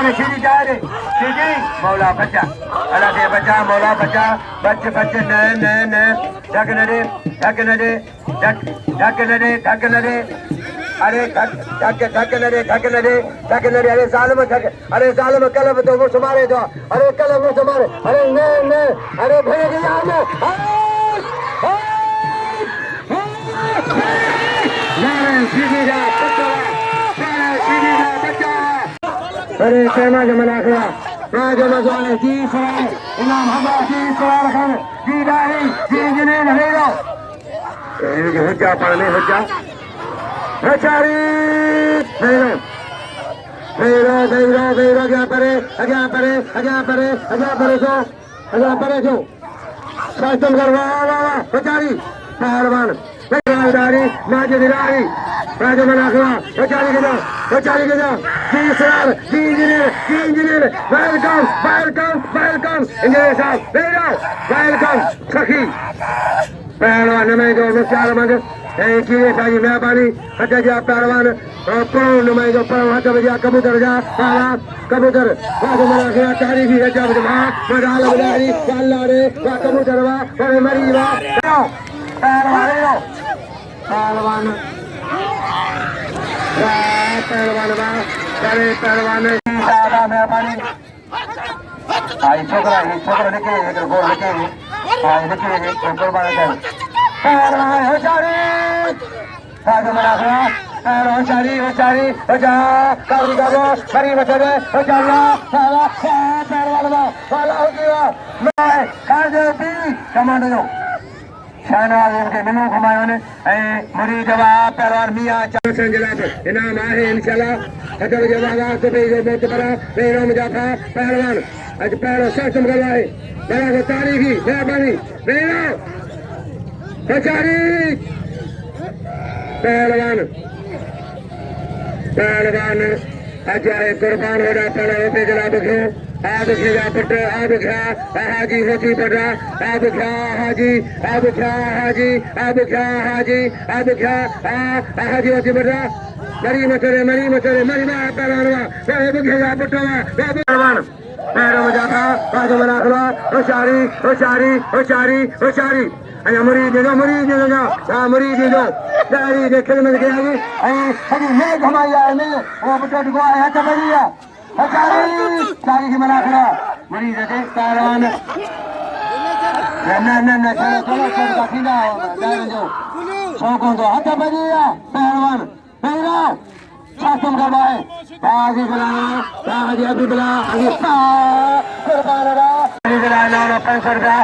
पहलवान सीधी जा रहे सीधी मौला बच्चा अल्लाह के बच्चा मौला बच्चा बच्चे बच्चे नए नए नए ढक नडे ढक नडे ढक नडे अरे ढक नडे अरे जालिम कलब तो मुझ मारे दो अरे कलब मुझ मारे अरे नए अरे भैया सीधी जा अरे सेना जमना खड़ा राजा मजाने जी सवाल इमाम हमा जी सवाल खान जी दाही जी इंजीनियर हेरो ये हज्जा पढ़ने हज्जा बेचारी हेरो क्या परे जो शासन करवा बेचारी पहलवान बेचारी नाजदिरारी राजा मना खड़ा बेचारी के जा जी सवाल जी इंजीनियर वेलकम इंजीनियर साहब वेलकम सखी पहलवान में जो मुख्याल मंद चीज़ें साजी मेहरबानी हट जा पहलवान पढ़ो में जो पढ़ो हट बजा कबूतर जा पाला कबूतर राजा मना खड़ा तारीखी है जब मजाल बजारी अल्लाह रे कबूतर वा बड़े मरी वा पहलवान पहलवान मेहरबानी आई छोकरा लेके गोल लेके कुर्बान पहलवान होशियारी राजा मना खड़ा होशियारी हो जा काबू करो बड़ी बचरे हो चलना पहलवान वाला हो गया मैं काजे भी कमांडो शहनाज उनके मिनू घुमायो ने मुरीद वा पहलवान मियां चल संजला इनाम आहे इंशाल्लाह हजब जवागा से भी बहुत बड़ा बेरो मुजाफा पहलवान आज पहलो सक्षम करवाए बड़ा को तारीखी मेहरबानी बेरो बेचारी पहलवान आज आए कुर्बान हो रहा पहले पे जला बखो आज खिला पुत्र आज खा हाजी होती पड़ा आज खा हाजी होती पड़ा मरी मचरे मरी मा पहलवान वे बखेगा पुटवा वे पहलवान पैरों में जाता राजा मना खड़ा होशियारी अरे मुरीद दे दो दारी देखे में गई अरे मैं घुमाया है मैं वो पुट को आया था बढ़िया होशियारी तारीख मना खड़ा मुरीद दे पहलवान ना चलो का सीधा दारी जो शौकों तो हाथ बढ़िया पहलवान मेरा शासन करवाए बाजी बुलाना हाजी अभी बुला हाजी कुर्बान रहा 500 रुपया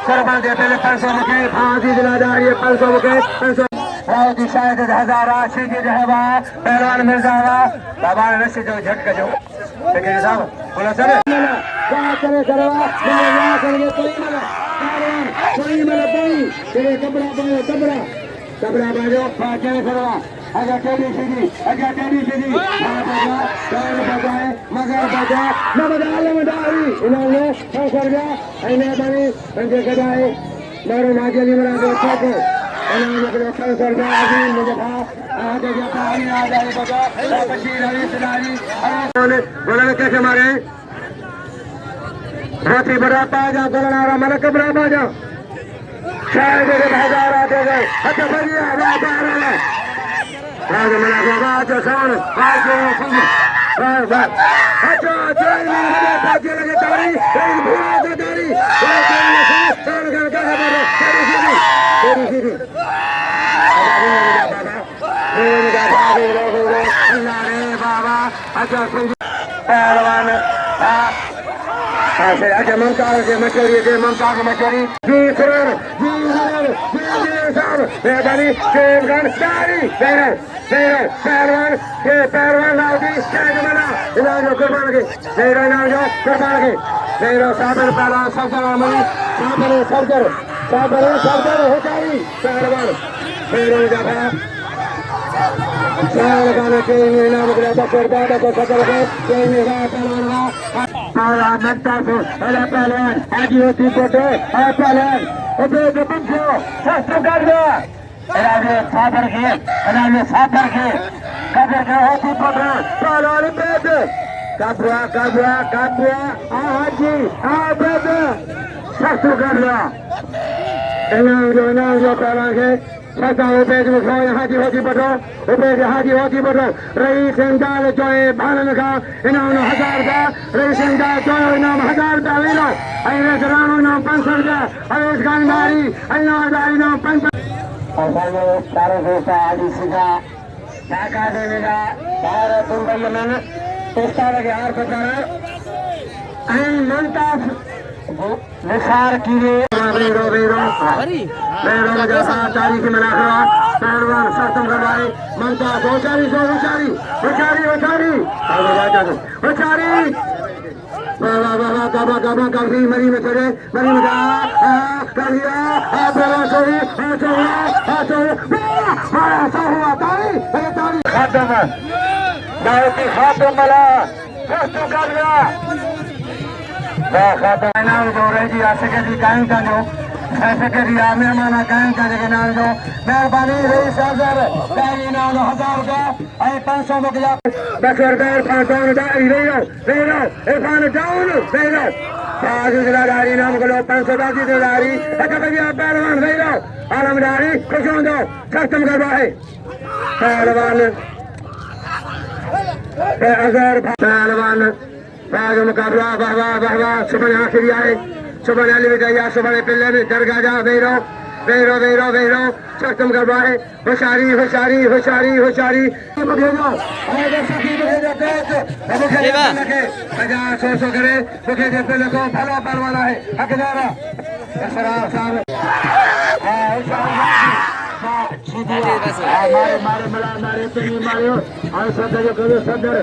कुर्बान दे पहले 500 मुके हाजी दिला जा रही है 500 मुके 500 राजी शायद हजारा सीधी रहवा पहलवान मिर्जावा बाबा ने रस्सी जो झटका जो देखिए साहब बोला सर क्या करे करवा क्या करेंगे कोई तेरे कपड़ा बाजो क्या करवा अजा टेढ़ी सीधी बजाए मगर बजा मदारी इन्होंने 500 रुपया मेहरबानी पंजे गजाए मारो माजली मरा दो को इन्होंने 500 रुपया अभी मुझे आगे आ जाए बजा बशीर अली सिनारी बोला कैसे मारे बहुत ही बड़ा बाजा बोलना रहा मन कपड़ा बाजा शायद हजार आते गए अच्छा बढ़िया राजा मना को बात सान आज बस अच्छा बाजे लगे तारी भूला दे तारी सान कर का बोलो तेरी अल्लाह रे बाबा अच्छा पहलवान ऐसे अच्छा ममता के मचोरी जी सर साहब मेहरबानी पहलवान लाउडी इलाजो कुर्बान के मेरा साबर पहला साबर हो जाई पहलवान मेरे जाफा लगाने के इनाम के बाबा को सफल के पहलवान आज होती फोटो पहलवान शस्त्र कर दो साबर के कदर के होती फोटो पहलवान पेट Kabua, Haji, brother, Sasu Kabua. Enam Kalange, Sasa Obed Haji Bato, Obed Haji Bato, Rais and Dal Joy Balanaka, Enam Hazarda, Rais and Dal Joy Nam Hazarda Lino, I read around on Pansarda, I was Gandari, I know Pansar. Osano, Saravesa, Alisida, Taka Devida, Dara Tumbayaman, Tostara Arpatara, and Montaf. Nisar कीरे वेरो तारीख में नाखरा पहलवान सत्तम करवाए मनता होचारी बाबा कभी मरी में चढ़े मरी में करिया खातम गाँव की खातम मला कर गया नाम जो रही सेक्रेटरी कायम कर दो सेक्रेटरी मेहमाना कायम कर नाम जो मेहरबानी रही सर पहली नाम 1000 रुपया 500 रुपया 10 रुपये 500 ले लो जिलाधारी नाम को लो 510 जिलाधारी अच्छा भैया पहलवान ले लो आलमदारी खुश हो दो खत्म करवाए पहलवान बाग मुकाबला बहवा सुबह आखिरी आए सुबह अली विजया सुबह पिल्ले में दरगाह जा वेरो खत्म करवाए होशारी सो करे मुखे जे पिल्ले को भला परवाना है हकदारा साहब मारे सदर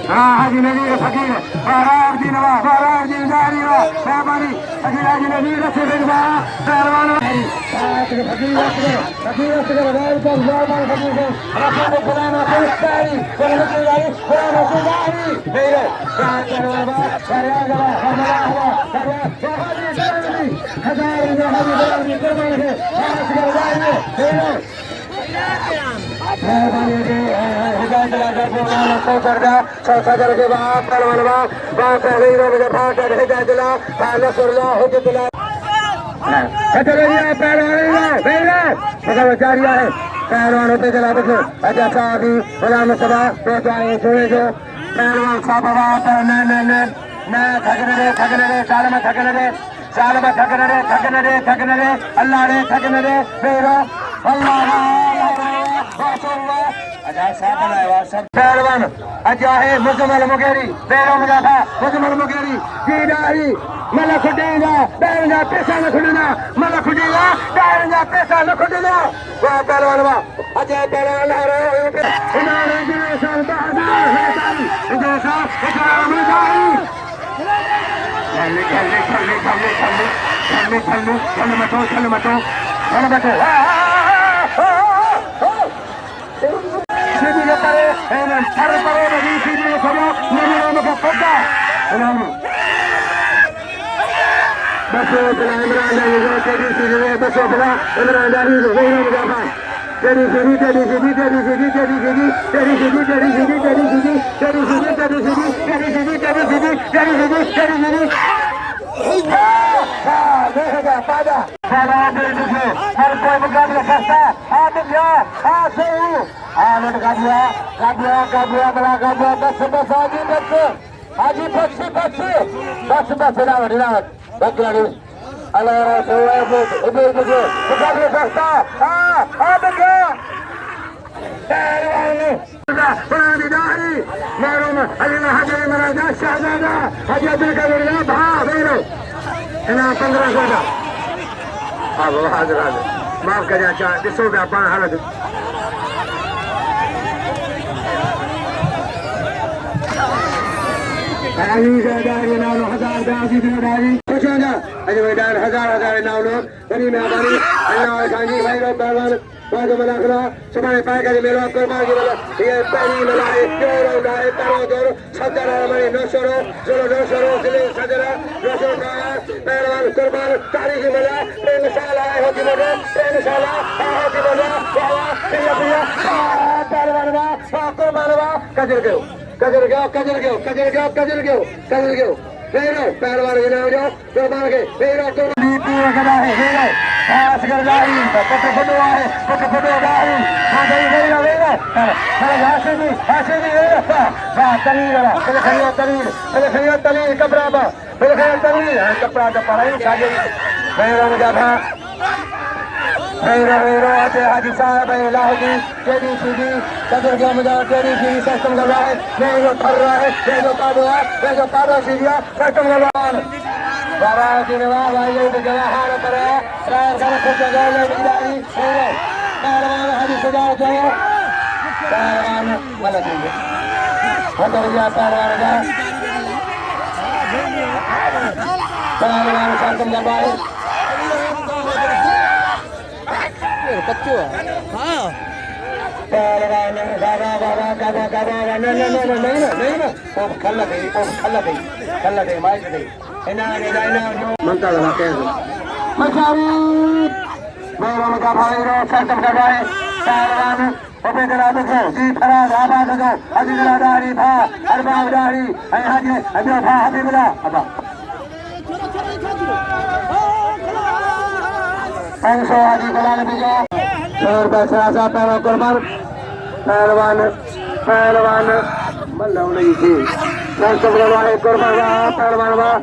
हाजी नजीर फकीर बाराजी नवाब बाराजी जारीवा मेहरबानी हाजी नजीर से बिगवा पहलवान फकीर राज पर जामान फकीर को रसूल खुदा ना सरकारी सरकारी खुदा ना सरकारी मेरे करवा करवा हमारा हुआ हाजी करवाने के पास कर जाएंगे मेहरबानी हिदायत लगा बोलना को करदा सदर के बाद पहलवानवा बात नहीं रो फाट हिदायत ला फाला सरला हुजतला खतरिया पहलवान बेला भगवचारिया है पहलवान पे चला देखो अच्छा साहब गुलाम सभा तो जाए छोड़े जो पहलवान साहब बात न थकने रे साल में थकने रे अल्लाह रे थकने रे बेरो अल्लाह पहलवान अजा है मुजमल मुगेरी बेरो मुजाफा मुजमल मुगेरी दीदारी मला खुदेगा बैरंगा पैसा न खुदेना मला खुदेगा बैरंगा पैसा न खुदेना वाह पहलवान वाह अजय पहलवान आ रहे हो इन्होंने जिन्हें सालता हजार जैसा इकरार मुजाही चल मतो हर कोई मुकाबला करता हाजी पक्षी बस रावट बकराड़ी अल्लाह मुकाबला करता माफ करिए ॾिसो पिया पाण हालत Ali Zadari now Hazar Dazi Dadari. Kushanga, and we done Hazar now. Very Nabari, and now I can't give a Balan, Bagamalakra, somebody back at the middle of Kurmagila, here, Penny Malay, Joro, Parodoro, Satara, Nosoro, Zoro, Sadara, Rosokaya, Paran, Kurban, Tari Himala, Penisala, Hokimoda, Penisala, Hokimoda, Pia, Paravanava, Kurmanava, Kajirgo. Kajirgo. Vero, Paravan, Kurban, Vero, Kurban, Vero. पास कर जाई पट गाई हां vera हासे vera वाह तरीर कपड़ा कपड़ा तो पड़ाई साजे वेरा ने जाथा वेरो आते हाजी साहब लाहौरी केडी सीडी सदर का मजा केडी सीडी सिस्टम कर रहा है वेरो कर रहा है वेरो पारो सीडिया सिस्टम कर रहा है बाबा दिनवा भाई ये जवाहर पर राय कर कुछ जगह ले बिदारी वेरो पहलवान हाजी सजा जो पहलवान वाला देंगे हटरिया पहलवान का पहलवान सिस्टम कर रहा है कच्चो हाँ पहलवान बाबा नहीं ओ खल्ला दे माइक दे इना जो मनता लगा के मचारी मेरा मका भाई रो सिस्टम कर रहा है पहलवान ओपे करा दो जी फराज आवाज दो हजीरा दाढ़ी भा अरबा दाढ़ी हाजी अबे भा हबीबुल्लाह अबा 500 हाजी गुलाम बीजो 100 रुपए सरासा पहलवान मल्लव नहीं थी संस्कृत है कुर्बान पहलवान मुकाबला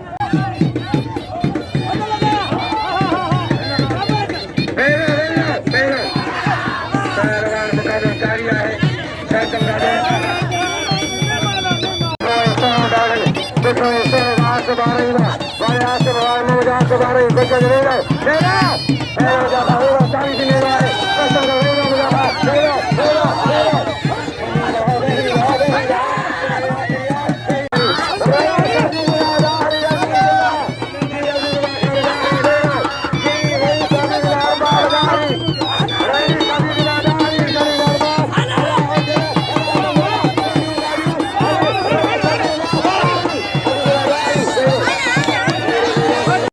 है